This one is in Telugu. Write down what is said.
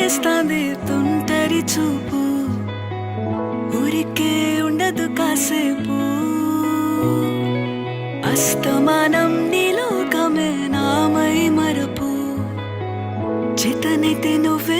చేస్తాంది తుంటరి చూపు, ఊరికే ఉండదు కాసేపు. అస్తమానం నీలోకమే నామై మరపు, చేతనైతే నువ్వే